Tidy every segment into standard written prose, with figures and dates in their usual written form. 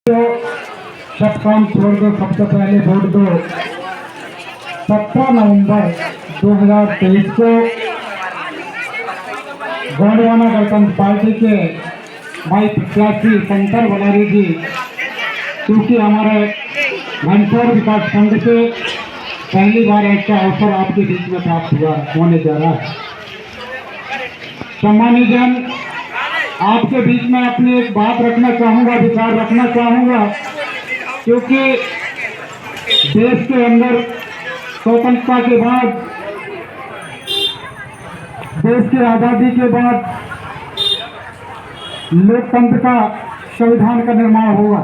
तो सब काम छोड़ दो, सबसे पहले वोट दो। 17 नवंबर 2023 को गोंडवाना गणतंत्र पार्टी के भाई प्रत्याशी शंकर बलारी जी, क्योंकि हमारे घनसौर विकास खंड से पहली बार ऐसा अवसर आपके बीच में प्राप्त होने जा रहा है। सम्मानीय जन, आपके बीच में अपनी एक बात रखना चाहूँगा, विचार रखना चाहूँगा, क्योंकि देश के अंदर स्वतंत्रता के बाद, देश की आज़ादी के बाद लोकतंत्र का संविधान का निर्माण हुआ।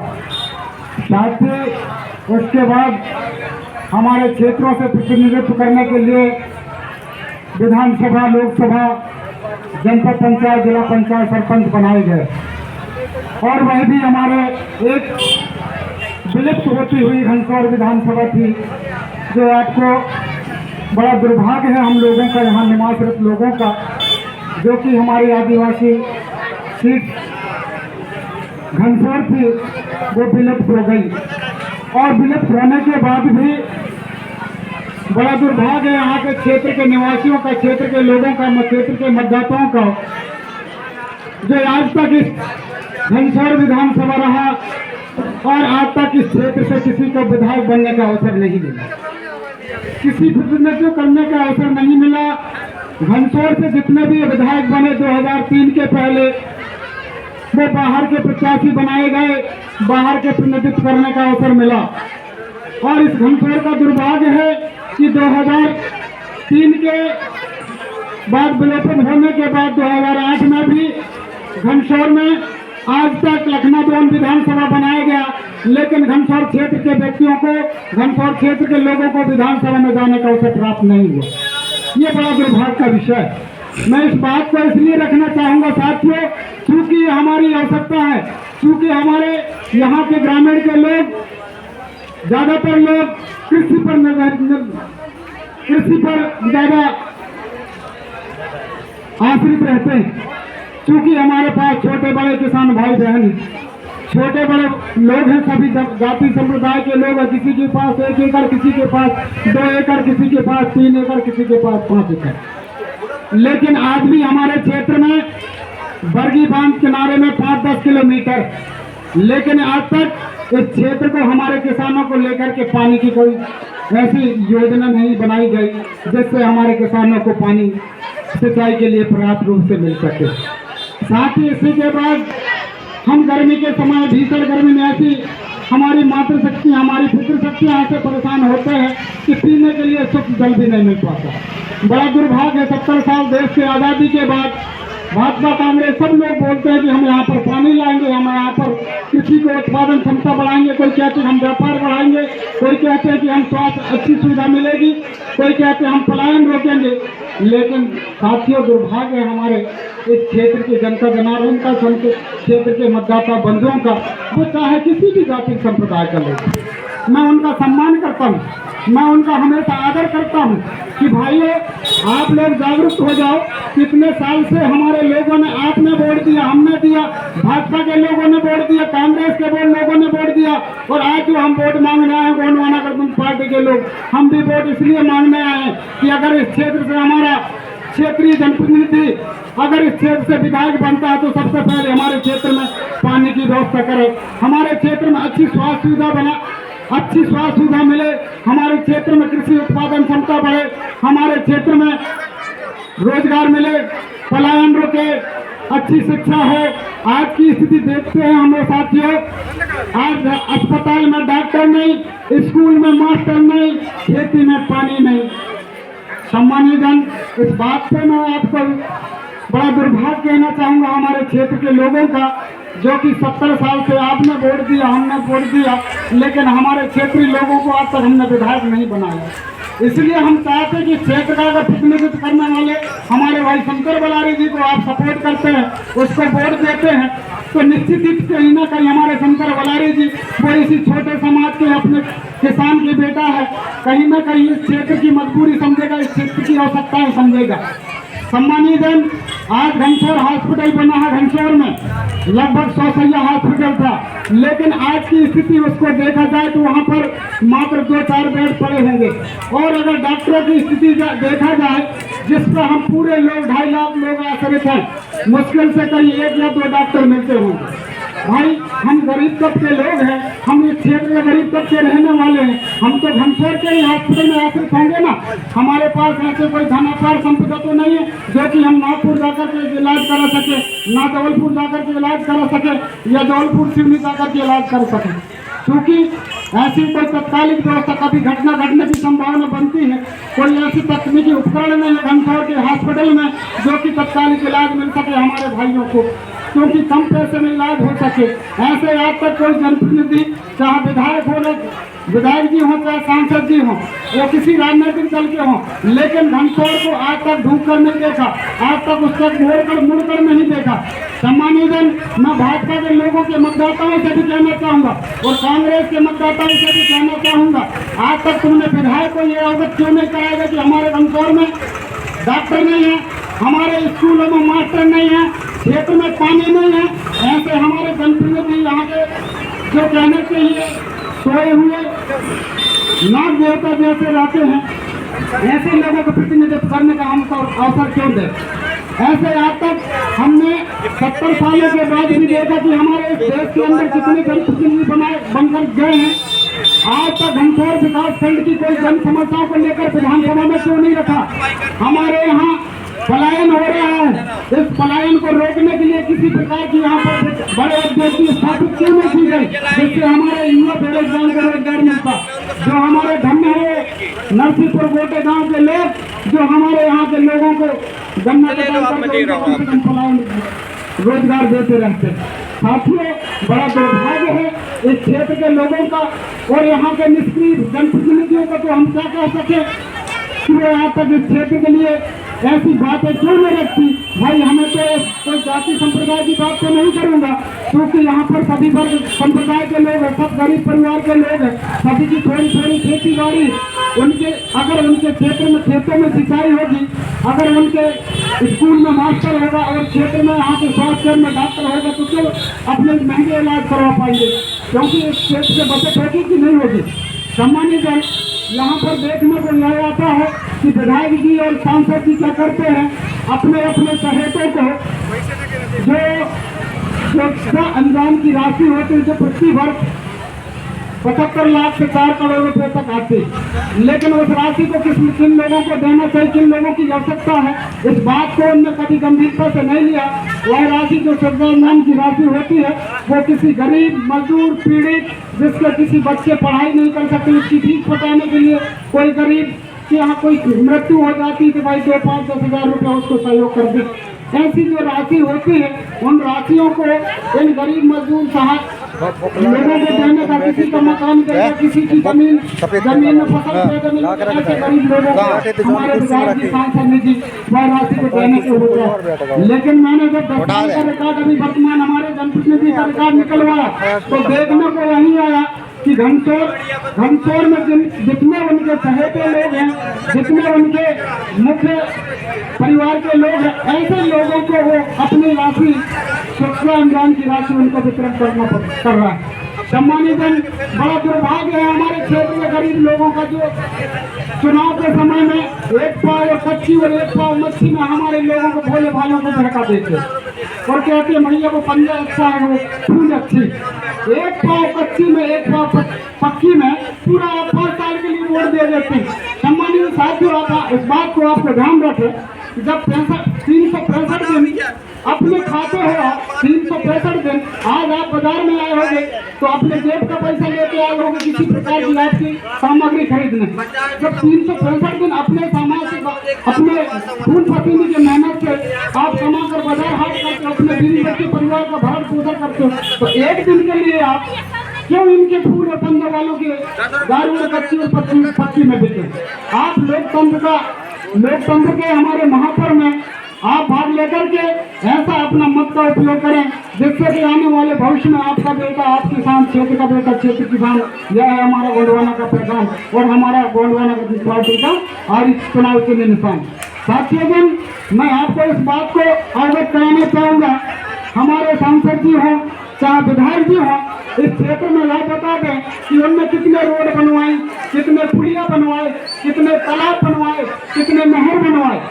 साथ ही उसके बाद हमारे क्षेत्रों से प्रतिनिधित्व करने के लिए विधानसभा, लोकसभा, जनपद पंचायत, जिला पंचायत, सरपंच बनाए गए और वह भी हमारे एक विलुप्त होती हुई घनसौर विधानसभा थी, जो आपको बड़ा दुर्भाग्य है हम लोगों का, यहाँ निवासरत लोगों का, जो कि हमारी आदिवासी सीट घनसौर थी, वो विलुप्त हो गई। और विलुप्त होने के बाद भी बड़ा दुर्भाग्य है यहाँ के क्षेत्र के निवासियों का, क्षेत्र के लोगों का, क्षेत्र के मतदाताओं का, जो आज तक इस घनसौर विधानसभा रहा और आज तक इस क्षेत्र से किसी को विधायक बनने का अवसर नहीं मिला, किसी प्रतिनिधित्व करने का अवसर नहीं मिला। घनसौर से जितने भी विधायक बने 2003 के पहले, वो बाहर के प्रत्याशी बनाए गए, बाहर के प्रतिनिधित्व करने का अवसर मिला। और इस घनसौर का दुर्भाग्य है कि 2003 के बाद विलोपन होने के बाद 2008 में भी घनसौर में आज तक लखनादौन विधानसभा बनाया गया, लेकिन घनसौर क्षेत्र के व्यक्तियों को, घनसौर क्षेत्र के लोगों को विधानसभा में जाने का अवसर प्राप्त नहीं हुआ। ये बड़ा दुर्भाग्य का विषय है। मैं इस बात को इसलिए रखना चाहूँगा साथियों, क्योंकि हमारी आवश्यकता है, क्योंकि हमारे यहाँ के ग्रामीण के लोग, ज़्यादातर लोग कृषि पर ज़्यादा आश्रित रहते हैं। क्योंकि हमारे पास छोटे बड़े किसान भाई बहन, छोटे बड़े लोग हैं, सभी जाति संप्रदाय के लोग हैं। किसी के पास 1 एकड़, किसी के पास 2 एकड़, किसी के पास 3 एकड़, किसी के पास 5 एकड़। लेकिन आज भी हमारे क्षेत्र में बरगी बांध किनारे में 5-10 किलोमीटर, लेकिन आज तक इस क्षेत्र को, हमारे किसानों को लेकर के पानी की कोई ऐसी योजना नहीं बनाई गई जिससे हमारे किसानों को पानी सिंचाई के लिए पर्याप्त रूप से मिल सके। साथ ही इसी के बाद हम गर्मी के समय, भीषण गर्मी में ऐसी हमारी मातृशक्ति, हमारी पितृशक्ति यहाँ से परेशान होते हैं कि पीने के लिए शुद्ध जल भी नहीं मिल पाता। बड़ा दुर्भाग्य है। 70 साल देश की आज़ादी के बाद भाजपा, कांग्रेस सब लोग बोलते हैं कि हम यहाँ पर पानी लाएंगे, हम यहाँ पर कृषि को उत्पादन क्षमता बढ़ाएंगे, कोई कहते हैं हम व्यापार बढ़ाएंगे, कोई कहते हैं कि हम स्वास्थ्य अच्छी सुविधा मिलेगी, कोई कहते हैं हम पलायन रोकेंगे। लेकिन साथियों, दुर्भाग्य है हमारे इस क्षेत्र की जनता जनार्दन का, क्षेत्र के मतदाता बंधुओं का, वो चाहे किसी भी जाति संप्रदाय का लोग, मैं उनका सम्मान करता हूँ, मैं उनका हमेशा आदर करता हूँ कि भाइयों, आप लोग जागरूक हो जाओ। कितने साल से हमारे लोगों ने, आपने वोट दिया, हमने दिया, भाजपा के लोगों ने वोट दिया, कांग्रेस के लोगों ने वोट दिया, और आज जो हम वोट मांगने आए हैं गोंडवाना गणतंत्र पार्टी के लोग, हम भी वोट इसलिए मांगने आए हैं कि अगर इस क्षेत्र से हमारा क्षेत्रीय जनप्रतिनिधि, अगर इस क्षेत्र से विधायक बनता है तो सबसे पहले हमारे क्षेत्र में पानी की व्यवस्था करे, हमारे क्षेत्र में अच्छी स्वास्थ्य सुविधा मिले, हमारे क्षेत्र में कृषि उत्पादन क्षमता बढ़े, हमारे क्षेत्र में रोजगार मिले, पलायन रुके, अच्छी शिक्षा हो। आज की स्थिति देखते हैं हम लोग साथियों, आज अस्पताल में डॉक्टर नहीं, स्कूल में मास्टर नहीं, खेती में पानी नहीं। सम्मानीय जन, इस बात पे मैं आपको बड़ा दुर्भाग्य कहना चाहूँगा हमारे क्षेत्र के लोगों का, जो कि 70 साल से आपने वोट दिया, हमने वोट दिया, लेकिन हमारे क्षेत्रीय लोगों को आज तक हमने विधायक नहीं बनाया। इसलिए हम चाहते हैं कि क्षेत्र का अगर प्रतिनिधित्व करने वाले हमारे भाई शंकर बलारी जी को आप सपोर्ट करते हैं, उसको वोट देते हैं, तो निश्चित ही कहीं ना कहीं हमारे शंकर बलारी जी वो इसी छोटे समाज के अपने किसान की बेटा है, कहीं ना कहीं इस क्षेत्र की मजबूरी समझेगा, इस क्षेत्र की आवश्यकताएं समझेगा। सम्मानीय जन, आज घनसौर हॉस्पिटल बना है, घनसौर में लगभग 100 शैय्या हॉस्पिटल था, लेकिन आज की स्थिति उसको देखा जाए तो वहाँ पर मात्र 2-4 बेड पड़े होंगे। और अगर डॉक्टरों की स्थिति देखा जाए जिस पर हम पूरे लोग 2.5 लाख लोग आश्रित हैं, मुश्किल से कहीं 1 या 2 डॉक्टर मिलते होंगे। भाई हम गरीब तबके के लोग हैं, हम इस क्षेत्र में गरीब तबके के रहने वाले हैं, हम तो घनसोर के ही हॉस्पिटल में आश्रित होंगे ना। हमारे पास ऐसे कोई धनापार संपदा तो नहीं है जो कि हम नागपुर जाकर के इलाज करा सके, ना जबलपुर जाकर के इलाज करा सके या जबलपुर सिवनी जाकर के इलाज कर सके। क्योंकि ऐसी कोई तत्कालिक व्यवस्था कभी घटना घटने की संभावना बनती है, कोई ऐसी तकनीकी उपकरण नहीं है घनसोर के हॉस्पिटल में जो कि तत्कालिक इलाज मिल सके हमारे भाइयों को, क्योंकि कम पैसे में इलाज हो सके। ऐसे आज तक कोई जनप्रतिनिधि, चाहे विधायक हो, विधायक जी हो चाहे सांसद जी हो, वो किसी राजनीतिक दल के हों, लेकिन घनसोर को आज तक ढूंढ कर नहीं देखा, आज तक उस तक मुड़कर नहीं देखा। सम्मानित जन, मैं भाजपा के लोगों के मतदाताओं से भी कहना चाहूँगा और कांग्रेस के मतदाताओं से भी कहना चाहूँगा, आज तक तुमने विधायक को ये अवगत क्यों नहीं कराया कि हमारे घनसोर में डॉक्टर नहीं है, हमारे स्कूलों में मास्टर नहीं है, क्षेत्र में पानी नहीं है। ऐसे हमारे जनप्रतिनिधि यहाँ के जो कहने के लिए सोए हुए नाग देवता जैसे रहते हैं, ऐसे लोगों को प्रतिनिधित्व करने का हमको अवसर क्यों दे। ऐसे आज तक हमने 70 सालों के बाद भी देखा कि हमारे देश के अंदर कितने जनप्रतिनिधि बनकर गए हैं। आज तक घनसोर विकास खंड की कोई जन समस्याओं को लेकर विधानसभा में क्यों नहीं रखा। हमारे यहाँ पलायन हो रहा है, इस पलायन को रोकने के लिए किसी प्रकार की यहाँ पर बड़े उद्योग की स्थापित क्यों नहीं की गई, जिससे हमारे युवा बेरोजगार को रोजगार मिलता। जो हमारे धन्य है नरसिंहपुर गोटे गांव के लोग, जो हमारे यहाँ के लोगों को गन्ना के पलायन रोजगार देते रहते। साथियों, बड़ा दुर्भाग्य है इस क्षेत्र के लोगों का और यहाँ के निष्क्रिय जनप्रतिनिधियों का। तो हम क्या कह सके कि वो यहाँ तक इस क्षेत्र के लिए ऐसी बातें क्यों नहीं रखती। भाई हमें तो कोई जाति संप्रदाय की बात तो नहीं करूँगा, क्योंकि यहाँ पर सभी वर्ग संप्रदाय के लोग हैं, सब गरीब परिवार के लोग हैं, सभी की थोड़ी थोड़ी खेती बाड़ी, उनके अगर उनके क्षेत्र में खेतों में सिंचाई होगी, अगर उनके स्कूल में मास्टर होगा और क्षेत्र में यहाँ के स्वास्थ्य केंद्र में डॉक्टर होगा तो क्यों अपने महंगे इलाज करवा पाएंगे, क्योंकि इस क्षेत्र से बचत होगी कि नहीं होगी। सम्मानित जन, यहाँ पर देखने को यह आता है कि विधायक जी और सांसद जी क्या करते हैं, अपने अपने चहेतों को जो सुरक्षा अनुदान की राशि होती है, जो प्रति वर्ष 75 लाख से 4 करोड़ रुपए तक आती, लेकिन उस राशि को किन लोगों को देना चाहिए, किन लोगों की आवश्यकता है, इस बात को उनने कभी गंभीरता से नहीं लिया। वह राशि जो सुरक्षा अनुदान की राशि होती है वो किसी गरीब मजदूर पीड़ित जिसके किसी बच्चे पढ़ाई नहीं कर सकते, उसकी फीस पटाने के लिए कोई गरीब कि यहाँ कोई मृत्यु हो जाती है कि भाई 2-5-10 हजार रुपये उसको सहयोग कर दे। ऐसी जो राशि होती है उन राशियों को इन गरीब मजदूर साहब लोगों को देने का, किसी का मकान देगा, किसी की जमीन में फसल पैदा नहीं, ऐसे गरीब लोगों को हमारे विधायक जी सांसद जी वह राशि को देने के होता है। लेकिन मैंने जब 10 साल का रिकॉर्ड अभी वर्तमान हमारे जनप्रतिनिधि का रिकॉर्ड निकलवाया तो देखने को यही आया कि घनसोर में जितने उनके चहेते लोग हैं, जितने उनके मुख्य परिवार के लोग हैं, ऐसे लोगों को वो अपनी राशि सुरक्षा अनुदान की राशि उनको वितरण कर रहा है। सम्मानित जन, बड़ा दुर्भाग्य है हमारे क्षेत्र में गरीब लोगों का, जो चुनाव के समय में एक पाव कच्ची और एक पाव मच्छी में हमारे लोगों को भोले भालों को भड़का देते और कहते हैं भैया वो पंजा अच्छा है, वो फूल अच्छी। एक पाव कच्ची में एक पाव पक्की में पूरा 5 साल के लिए वोट दे देते हैं। सम्मानित साथियों, आप इस बात को आपको ध्यान रखें, जब 365 दिन अपने खाते हो, 365 दिन आज आप बाजार में आए होंगे तो अपने जेब का पैसा लेके आए होंगे किसी प्रकार की आपकी सामग्री खरीदने। जब 365 दिन अपने सामान से, अपने खून पसीने की मेहनत से आप कमा कर बाजार हाट करके अपने बीवी बच्चे परिवार का भरण पोषण करते हो, तो एक दिन के लिए आप क्यों इनके फूल और पंद्रह वालों के दारू और कच्ची और पक्की में बिके। आप लोकतंत्र के हमारे महापर्व में आप भाग लेकर के ऐसा अपना मत का उपयोग करें जिससे कि आने वाले भविष्य में आपका बेटा, आप किसान, क्षेत्र का बेटा, क्षेत्र किसान, यह है हमारा गोंडवाना का पैगाम और हमारा गोंडवाना का पार्टी का और इस चुनाव के लिए निशान। साथियों, मैं आपको इस बात को अवगत कराना चाहूँगा, हमारे सांसद जी हों चाहे विधायक जी हों, इस क्षेत्र में यह बता दें कि उनने कितने रोड बनवाई, कितने पुलिया बनवाए, कितने तालाब बनवाए, कितने नहर बनवाए,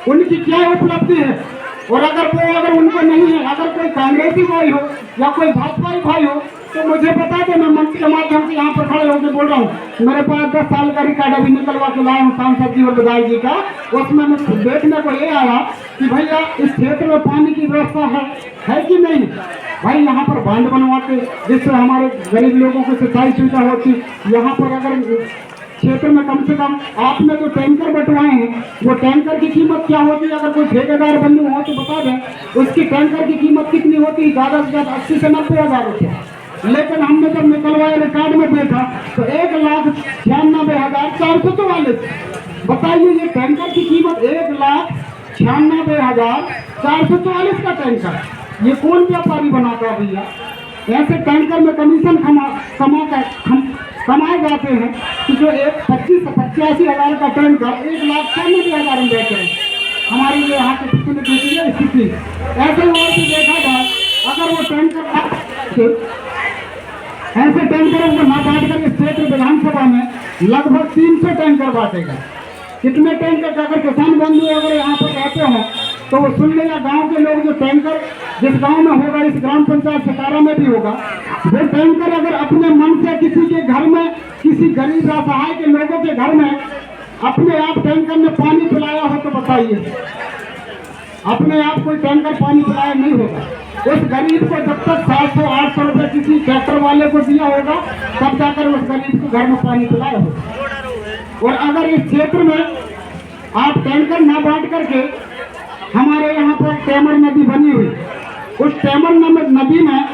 उनकी क्या उपलब्धि है। और अगर उनको नहीं है, अगर कोई कांग्रेसी भाई हो या कोई भाजपाई भाई हो तो मुझे बता दे, मैं मंच के माध्यम से यहाँ पर खड़े होकर बोल रहा हूँ। मेरे पास 10 साल का रिकॉर्ड अभी निकलवा के लाया हूँ सांसद जी और विधायक जी का। उसमें मैं देखने को ये आया कि भैया इस क्षेत्र में पानी की व्यवस्था है कि नहीं। भाई यहाँ पर बांध बनवाते जिससे हमारे गरीब लोगों को सिंचाई सुविधा होती। यहाँ पर अगर क्षेत्र में कम से कम आपने जो टैंकर बंटवाए हैं वो टैंकर की कीमत क्या होती है। अगर कोई ठेकेदार बंधु हो तो बता दें उसकी टैंकर की कीमत कितनी होती है, ज़्यादा से ज़्यादा 80 से 90 हज़ार रुपये। लेकिन हमने जब निकलवाए रिकॉर्ड में देखा तो 1,96,444। बताइए ये टैंकर की कीमत 1,96,444 का टैंकर, ये कौन व्यापारी बनाता है भैया। ऐसे टैंकर में कमीशन कमाए जाते हैं कि जो एक 25-85 हज़ार का टैंकर 1,96,000 में बेच रहे हैं। हमारी जो यहाँ के पिछले स्थिति ऐसे और भी देखा जाए, अगर वो टैंकर ऐसे टैंकरों को ना बांट कर इस क्षेत्र विधानसभा में लगभग 300 टैंकर बांटेगा। कितने टैंकर अगर किसान बंधु अगर यहाँ पर रहते हो तो वो सुन लेगा। गांव के लोग जो टैंकर जिस गांव में होगा, इस ग्राम पंचायत सतारा में भी होगा, वो टैंकर अगर अपने मन से किसी के घर में, किसी गरीब असहाय के लोगों के घर में अपने आप टैंकर ने पानी पिलाया हो तो बताइए, अपने आप कोई टैंकर पानी पिलाया नहीं होगा। उस गरीब को जब तक 700-800 रुपये किसी ट्रैक्टर वाले को दिया होगा तब जाकर उस गरीब को घर में पानी पिलाया होगा। और अगर इस क्षेत्र में आप टैंकर ना बांट करके, हमारे यहाँ पर टेमर नदी बनी हुई, उस टेमर नदी में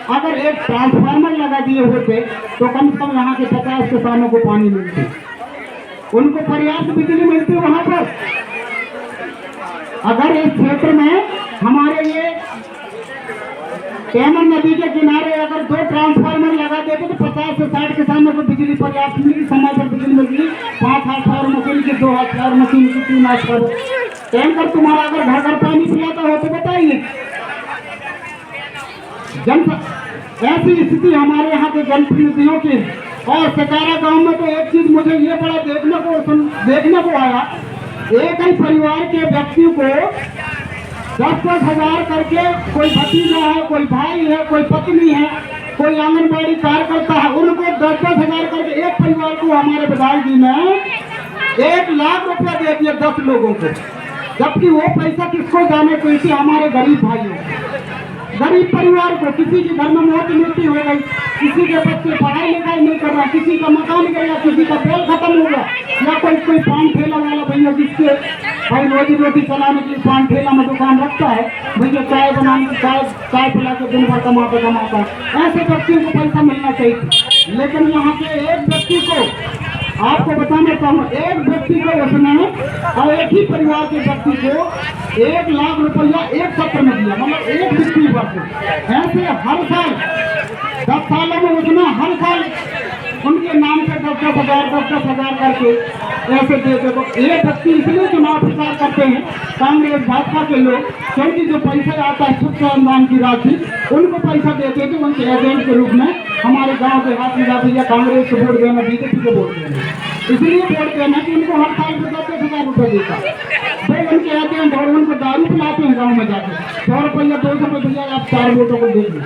अगर एक ट्रांसफार्मर लगा दिए होते तो कम से कम यहाँ के 50 किसानों को पानी मिलती, उनको पर्याप्त बिजली मिलती वहाँ पर। अगर इस क्षेत्र में हमारे ये टेमर नदी के किनारे अगर 2 ट्रांसफार्मर लगा देते तो 50 से 60 किसानों को बिजली पर्याप्त मिली, समय पर बिजली मिली। 5 हॉर्स मशीन की, 2 हॉर्स मशीन की, 3 हॉर्स टैंकर तुम्हारा अगर घर घर पानी पिलाता हो तो बताइए। ऐसी स्थिति हमारे यहाँ के जनप्रतिनिधियों की। और सतारा गांव में तो एक चीज मुझे ये बड़ा देखने को आया, एक ही परिवार के व्यक्ति को 10-10 हज़ार करके, कोई भतीजा है, कोई भाई है, कोई पत्नी है, कोई आंगनबाड़ी कार्यकर्ता है, उनको 10-10 हज़ार करके एक परिवार को हमारे विधायक जी ने 1 लाख रुपया दे दिया 10 लोगों को। जबकि वो पैसा किसको जाने को, इसे हमारे गरीब भाइयों, गरीब परिवार को। किसी के घर में मौत मृत्यु हो गई, किसी के बच्चे पढ़ाई लिखाई नहीं कर रहा, किसी का मकान गया, किसी का तेल खत्म हो गया, या कोई पान ठेला वाला भैया जिसके भाई रोजी चलाने के लिए पान ठेला में दुकान रखता है, भैया चाय बनाने की चाय पिला के दिन भर कमाता है, ऐसे व्यक्तियों को पैसा मिलना चाहिए। लेकिन यहाँ के एक व्यक्ति को, आपको बताना चाहूँ, एक व्यक्ति को उसने और एक ही परिवार के व्यक्ति को 1 लाख रुपया एक सत्र में दिया, मतलब एक व्यक्ति वर्ष। ऐसे हर साल 10 सालों में उसने हर साल उनके नाम से 10-10 हज़ार करके ऐसे देते। तो ये व्यक्ति इसलिए चुनाव प्रचार करते हैं कांग्रेस भाजपा के लोग, क्योंकि जो पैसा आता है सुख अनुदान की राशि उनको पैसा देते थे उनके एजेंट के रूप में। हमारे गांव के हाथ में भैया कांग्रेस को वोट देना, बीजेपी को वोट देना, इसलिए वोट देना कि उनको हर साल 10,000 रुपये देता है। भाई उनके एजेंट और उनको दारू पिलाते हैं गाँव में जाकर 100 रुपया 200 रुपया, आप 4 वोटों को देख लें।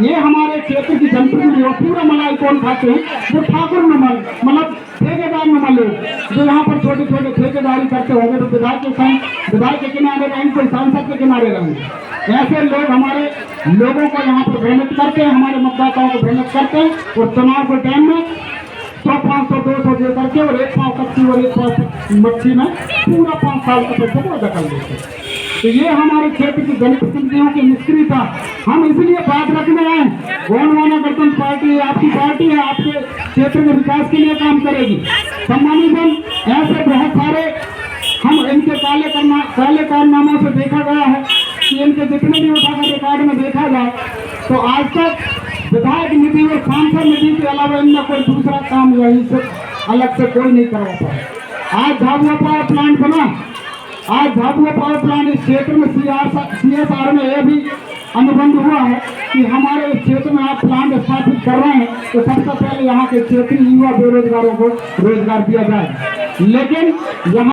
ये हमारे क्षेत्र की जनप्रतिनिधि पूरा मलाई कौन खाते हैं, वो ठाकुर नमल, मतलब ठेकेदार नमल लोग जो यहाँ पर छोटे छोटे ठेकेदारी करते होंगे, तो विधायक के किनारे रहेंगे, कोई सांसद के किनारे रहेंगे। ऐसे लोग हमारे लोगों को यहाँ पर भ्रमित करते हैं, हमारे मतदाताओं को भ्रमित करते हैं। और चुनाव के टाइम में 100-500-200 दे करके और 1 पाव कच्ची और 1 पाव मच्छी में पूरा 5 साल का पैसा को दखल देते हैं। तो ये हमारे क्षेत्र की जनप्रतिनिधियों की निष्क्रियता। हम इसलिए बात रखने आए, गोंडवाना गणतंत्र पार्टी आपकी पार्टी है, आपके क्षेत्र में विकास के लिए काम करेगी। सम्मानित ऐसे बहुत सारे हम इनके काले कारनामों से देखा गया है कि इनके जितने भी उठाकर रिकॉर्ड में देखा जाए तो आज तक विधायक निधि और सांसद निधि के अलावा इनमें कोई दूसरा काम यही से अलग से कोई नहीं करवा पाया। आज झाबुआ पावर प्लांट बना, आज झाबुआ पावर प्लांट इस क्षेत्र में CSR में यह भी अनुबंध हुआ है कि हमारे इस क्षेत्र में आप प्लांट स्थापित कर रहे हैं तो सबसे पहले यहाँ के क्षेत्रीय युवा बेरोजगारों को रोजगार दिया जाए। लेकिन यहाँ